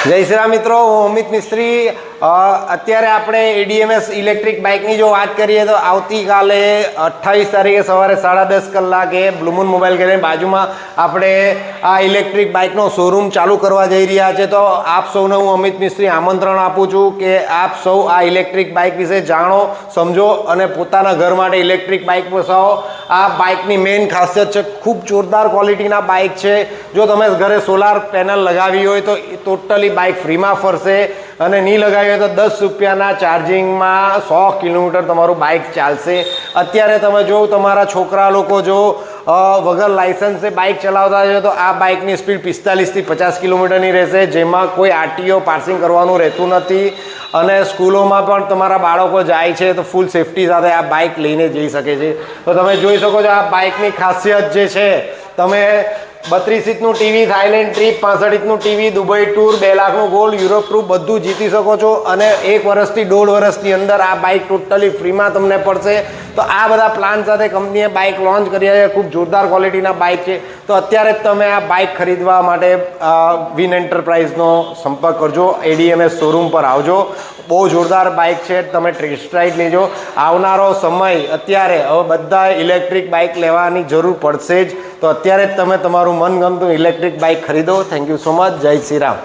જય શ્રી રામ મિત્રો, હું અમિત મિસ્ત્રી. અત્યારે આપણે એડીએમએસ ઇલેક્ટ્રિક બાઇકની જો વાત કરીએ તો આવતીકાલે 28 તારીખે સવારે 10:30 કલાકે બ્લુ મૂન મોબાઈલ ગેલેરીની બાજુમાં આપણે આ ઇલેક્ટ્રિક બાઇકનો શોરૂમ ચાલુ કરવા જઈ રહ્યા છે. તો આપ સૌને હું અમિત મિસ્ત્રી આમંત્રણ આપું છું કે આપ સૌ આ ઇલેક્ટ્રિક બાઇક વિશે જાણો, સમજો અને પોતાના ઘર માટે ઇલેક્ટ્રિક બાઇક વસાવો. આ બાઇકની મેઇન ખાસિયત છે, ખૂબ જોરદાર ક્વોલિટીના બાઇક છે. જો તમે ઘરે સોલાર પેનલ લગાવી હોય તો ટોટલી બાઇક ફ્રીમાં ફરશે અને નહીં લગાવી હોય તો 10 રૂપિયાના ચાર્જિંગમાં 100 કિલોમીટર તમારું બાઇક ચાલશે. અત્યારે તમે જો તમારા છોકરા લોકો જો વગર લાઇસન્સે બાઇક ચલાવતા હોય તો આ બાઇકની સ્પીડ 45 થી 50 કિલોમીટરની રહેશે, જેમાં કોઈ આરટીઓ પાર્સિંગ કરવાનું રહેતું નથી. અને સ્કૂલોમાં પણ તમારા બાળકો જાય છે તો ફૂલ સેફટી સાથે આ બાઇક લઈને જઈ શકે છે. તો તમે જોઈ શકો છો આ બાઇકની ખાસિયત જે છે, તમે 32 ઇંચનું ટીવી, થાઈલેન્ડ ટ્રીપ, 65 ઇંચનું ટીવી, દુબઈ ટૂર, 2 લાખનું ગોલ્ડ, યુરોપ ટૂર બધું જીતી શકો છો. અને 1 વર્ષથી 1.5 વર્ષની અંદર આ બાઇક ટોટલી ફ્રીમાં તમને પડશે. તો આ બધા પ્લાન સાથે કંપનીએ બાઇક લોન્ચ કર્યા છે. ખૂબ જોરદાર ક્વોલિટીના બાઇક છે. તો અત્યારે જ તમે આ બાઇક ખરીદવા માટે વિન એન્ટરપ્રાઇઝનો સંપર્ક કરજો, એડીએમએસ શોરૂમ પર આવજો. બહુ જોરદાર બાઇક છે, તમે ટેસ્ટ રાઇડ લેજો. આવનારો સમય અત્યારે હવે બધા ઇલેક્ટ્રિક બાઇક લેવાની જરૂર પડશે જ. તો અત્યારે જ તમે તમારું મનગમતું ઇલેક્ટ્રિક બાઇક ખરીદો. Thank you so much. જય શ્રી રામ.